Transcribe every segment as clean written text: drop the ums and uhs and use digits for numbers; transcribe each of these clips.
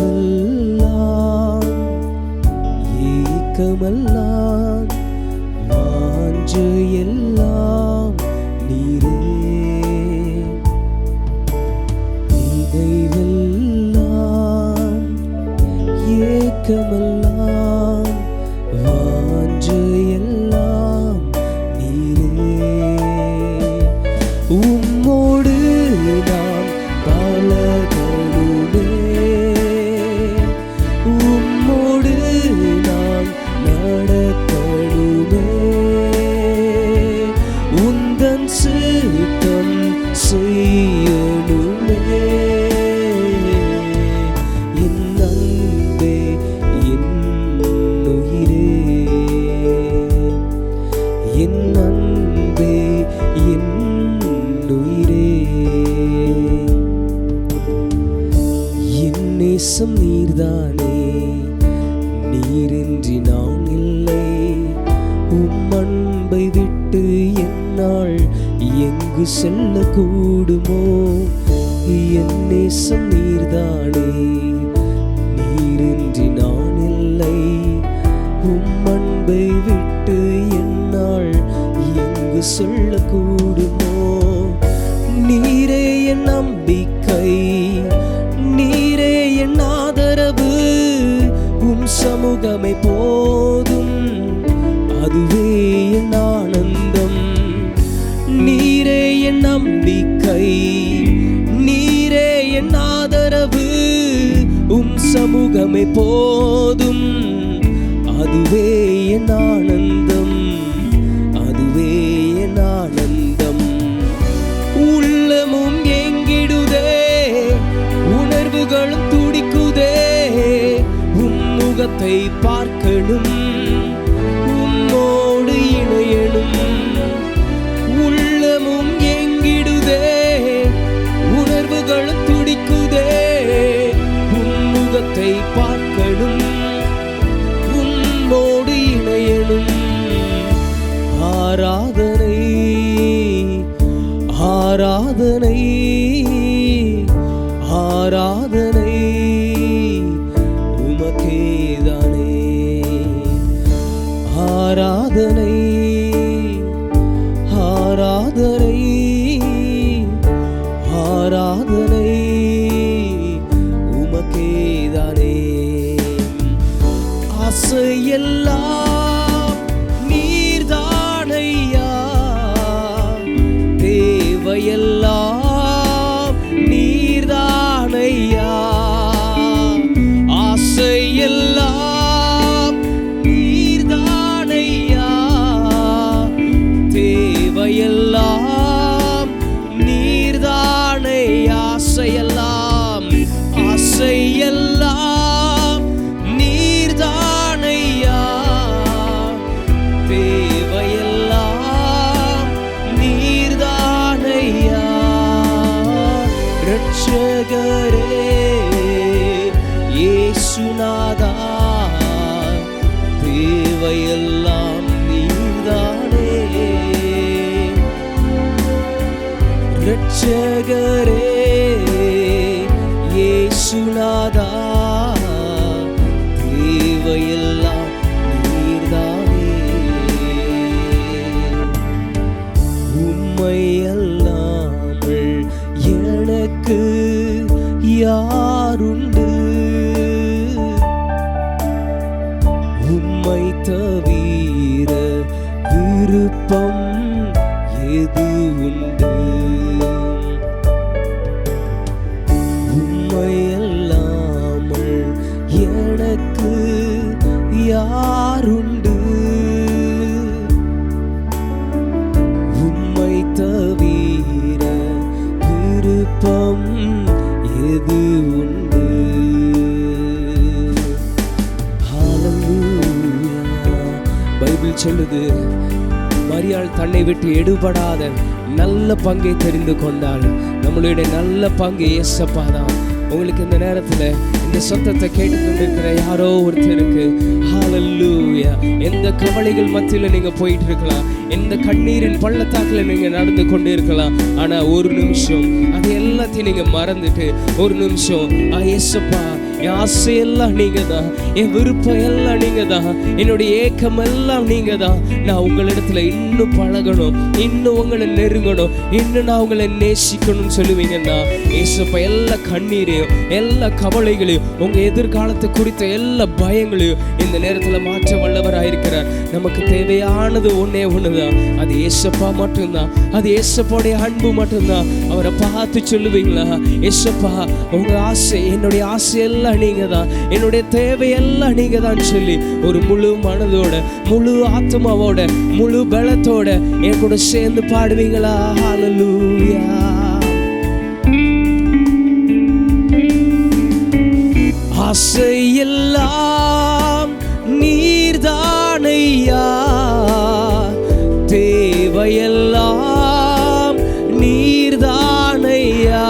நினைவெல்லாம் ஏக்கமெல்லாம் வாஞ்சையெல்லாம் நீரே. நினைவெல்லாம் ஏக்கமெல்லாம் வாஞ்சையெல்லாம் நீரே. உம்மோடு நான் பழகணுமே, உம்மோடு நான் நடக்கணுமே, உந்தன் சித்தம் செய்யணுமே. என் அன்பே என் உயிரே, என் அன்பே என் உயிரே. என் நேசம் நீர்தானே, நீரின்றி நான் இல்லை. உம் அன்பை விட்டு என்னால் எங்கு செல்லக்கூடுமோ? என் நேசம் நீர்தானே, நீரின்றி நான் இல்லை. உம் அன்பை விட்டு என்னால் எங்கு சொல்லக்கூடுமோ? நீரே என் நம்பிக்கை, நீரே என் ஆதரவு. உம் சமூகமே போதும், அதுவே என் ஆனந்தம். நீரே என் நம்பிக்கை, நீரே என் ஆதரவு. உம் சமூகமே போதும், அதுவே என் ஆனந்தம், அதுவே என் ஆனந்தம். உள்ளமும் ஏங்கிடுதே, உணர்வுகளும் துடிக்குதே. உம் முகத்தை பார்க்கணும், உம்மோடு இணையணும். உள்ளமும் ஏங்கிடுதே, உணர்வுகளும் துடிக்குதே. உம் முகத்தை பார்க்கணும், உம்மோடு இணையணும். ஆராதனை ஆராதனை ஆராதனை உமக்கேதானே. ஆராதனை ஆராதனை ஆராதனை உமக்கேதானே. ஆசையெல்லாம் நீர்தானையா, தேவையெல்லாம் நீர்தானையா. ஆசையெல்லாம் நீர்தானையா, தேவையெல்லாம் நீர்தானையா. ஆசையெல்லாம் ஆசையெல்லாம் நீர்தானையா, தேவையெல்லாம் நீர்தானையா. ரட்சகரே இயேசுநாதா, தேவையெல்லாம் நீர்தானே. ரட்சகரே இயேசுநாதா, தேவையெல்லாம் நீர்தானே. உம்மை அல்லாமல் எனக்கு யாருண்டு? உம்மை தவிர விருப்பம் எது உண்டு? உம்மை அல்லாமல் எனக்கு யாருண்டு? உம்மை தவிர விருப்பம் எது உண்டு? ஹல்லேலூயா. பைபிள் சொல்லுது, மரியாள் தன்னை விட்டு எடுபடாத நல்ல பங்கை தெரிந்து கொண்டாள். நம்மளுடைய நல்ல பங்கு இயேசப்பா தான். உங்களுக்கு இந்த நேரத்தில் இந்த சத்தத்தை கேட்டுக்கொண்டிருக்கிற யாரோ ஒருத்தருக்கு ஹல்லேலூயா. எந்த கவலைகள் மத்தியில் நீங்க போயிட்டு இருக்கலாம், எந்த கண்ணீரின் பள்ளத்தாக்கில் நீங்க நடந்து கொண்டு இருக்கலாம். ஆனா ஒரு நிமிஷம் அது எல்லாத்தையும் நீங்க மறந்துட்டு ஒரு நிமிஷம் இயேசப்பா என் ஆசையெல்லாம் நீங்க தான், என் விருப்பம் எல்லாம் நீங்க தான், என்னுடைய ஏக்கம் எல்லாம் நீங்க தான். நான் உங்களிடத்துல இன்னும் பழகணும், இன்னும் உங்களை நெருங்கணும், இன்னும் நான் உங்களை நேசிக்கணும்னு சொல்லுவீங்கன்னா ஏசப்பா எல்லா கண்ணீரையும் எல்லா கவலைகளையும் உங்க எதிர்காலத்தை குறித்த எல்லா பயங்களையும் இந்த நேரத்துல மாற்ற வல்லவராயிருக்கிறார். நமக்கு தேவையானது ஒன்னே ஒண்ணுதான், அது ஏசப்பா மட்டும்தான், அது ஏசப்பாவுடைய அன்பு மட்டும்தான். அவரை பார்த்து சொல்லுவீங்களா, ஏசப்பா உங்க ஆசை, என்னுடைய ஆசை எல்லாம் நீங்க தான், என்னுடைய தேவையெல்லாம் நீங்க தான் சொல்லி ஒரு முழு மனதோட, முழு ஆத்மாவோட, முழு பலத்தோட என் கூட சேர்ந்து பாடுவீங்களா? ஹல்லேலூயா. ஆசையெல்லாம் நீர்தானையா, தேவையெல்லாம் நீர்தானையா.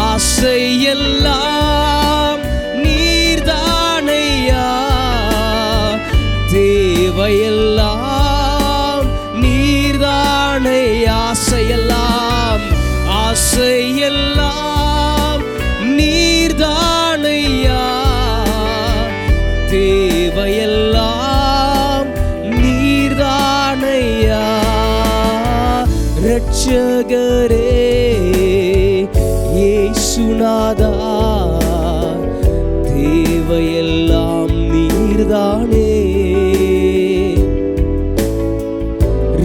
ஆசையெல்லாம் நீர்தானையா, தேவையெல்லாம் நீர்தானையா. ஆசையெல்லாம், ஆசையெல்லாம் நீர்தானையா, தேவையெல்லாம் நீர்தானையா. ரட்சகரே இயேசுநாதா, தேவையெல்லாம் நீர்தானே.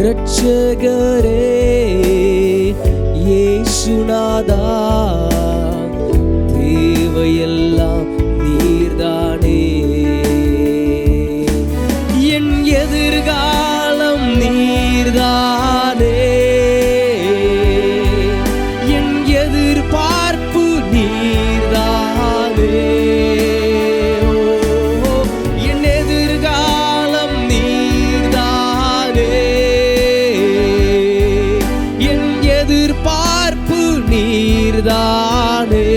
ரட்சகரே இயேசுநாதா, தேவையெல்லாம் நீர்தானே. என் எதிர்காலம் நீர்தானே, என் எதிர்பார்ப்பு நீர்தானே. என் எதிர்காலம் நீர்தானே, என் எதிர்பார்ப்பு நீர்தானே.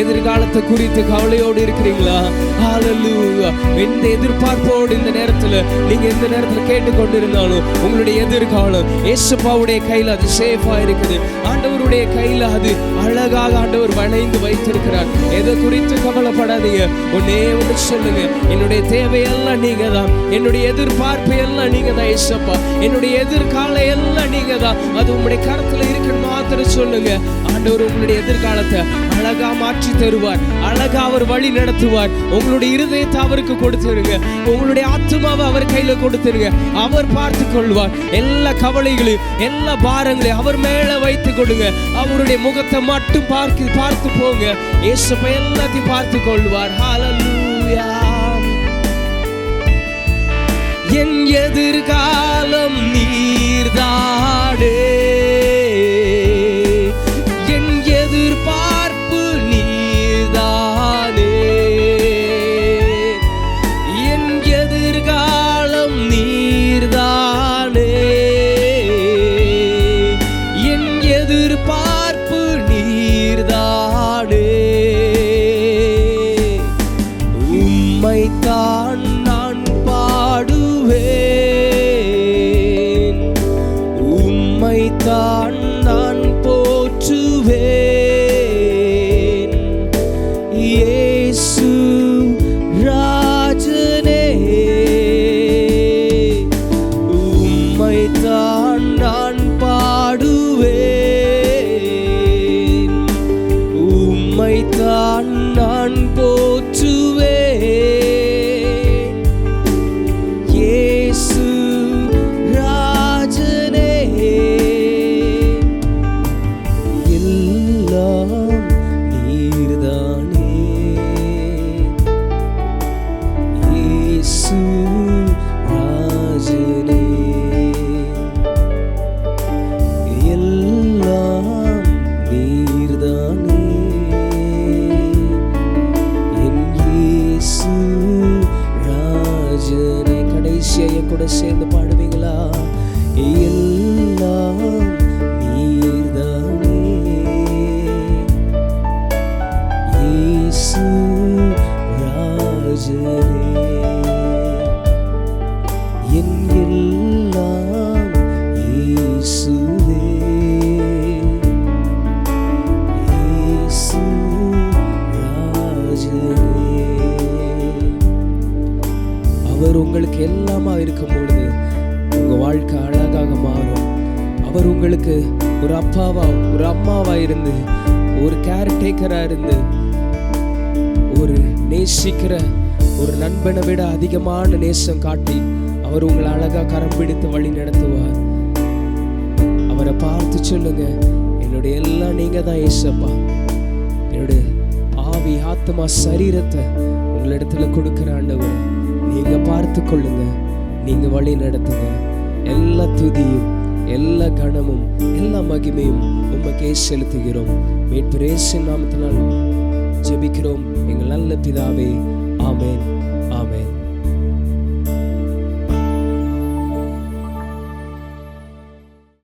எதிர்காலத்தை குறித்து கவலையோடு இருக்கிறீங்களா? ஹல்லேலூயா. எந்த எதிர்பார்ப்போடு இந்த நேரத்தில் நீங்க இந்த நேரத்தில் கேட்டுக்கொண்டிருந்தாலும் உங்களுடைய எதிர்காலம் ஏசப்பாவுடைய கையில் அது சேஃபா இருக்குது. ஆண்டவருடைய கையில் அது அழகாக ஆண்டவர் வளைந்து வைத்திருக்கிறார். எதை குறித்து கவலைப்படாதீங்க. ஒன்னே ஒன்று சொல்லுங்க, என்னுடைய தேவையெல்லாம் நீங்க தான், என்னுடைய எதிர்பார்ப்பு எல்லாம் நீங்க தான் ஏசப்பா, என்னுடைய எதிர்காலம் எல்லாம் நீங்க தான். அது உங்களுடைய கருத்துல இருக்குன்னு மாத்திரம் சொல்லுங்க. ஆண்டவர் உங்களுடைய எதிர்காலத்தை அழகா மாற்றி தருவார், அழகா அவர் வழி நடத்துவார். உங்களுடைய இருதயத்தை அவருக்கு கொடுத்துருங்க, உங்களுடைய ஆத்மாவை அவர் கையில கொடுத்துருங்க. அவர் பார்த்து கொள்வார். எல்லா கவலைகளையும் எல்லா பாரங்களையும் அவர் மேல வைத்து கொடுங்க. அவருடைய முகத்தை மட்டும் பார்த்து போங்க. இயேசுப்பா எல்லாத்தையும் பார்த்து கொள்வார். ஹல்லேலூயா. என் எதிர்காலம் நீர்தானே, என் எதிர்பார்ப்பு நீர்தானே. என் எதிர்காலம் நீர்தானே, என் எதிர்பார்ப்பு நீர்தானே. உம்மைத்தான் நான் பாடுவேன், உம்மைத்தான் நான் போற்றுவேன். இயேசு ராஜனே, உம்மைத்தான் நான் பாடுவேன், உம்மைத்தான் நான் போற்றுவேன். இயேசு ராஜனே, எல்லாம் நீர்தானே. இயேசு ராஜனே, எல்லாம் நீர்தானே. என் இயேசு ராஜனே. கடைசியா கூட சேர்ந்து பாடுவீங்களா? எல்லாம் நீர்தானே. இயேசு ராஜனே, என் எல்லாம் இயேசுவே. இயேசு ராஜனே. அவர் உங்களுக்கு எல்லாமா இருக்கும் பொழுது உங்க வாழ்க்கை அழகாக மாறும். அவர் உங்களுக்கு ஒரு அப்பாவா ஒரு அம்மாவா இருந்து ஒரு கேர்டேக்கரா இருந்து ஒரு நேசிக்கிற ஒரு நண்பனை விட அதிகமான நேசம் காட்டி அவர் உங்களை அழகா கரம் பிடித்து வழி நடத்துவார். அவரை பார்த்து சொல்லுங்க, என்னுடைய எல்லாம் நீங்க தான் ஏசப்பா. என்னுடைய ஆவி ஆத்மா சரீரத்தை உங்களிடத்துல கொடுக்கிற ஆண்டவர், நீங்க பார்த்து கொள்ளுங்க, நீங்க வழி நடத்துங்க. எல்லா துதியும் எல்லா கனமும் எல்லா மகிமையும் உமக்கே செலுத்துகிறோம். மீட்பர் இயேசு நாமத்தினால் ஜெபிக்கிறோம் எங்கள் நல்ல பிதாவே. ஆமென், ஆமென்.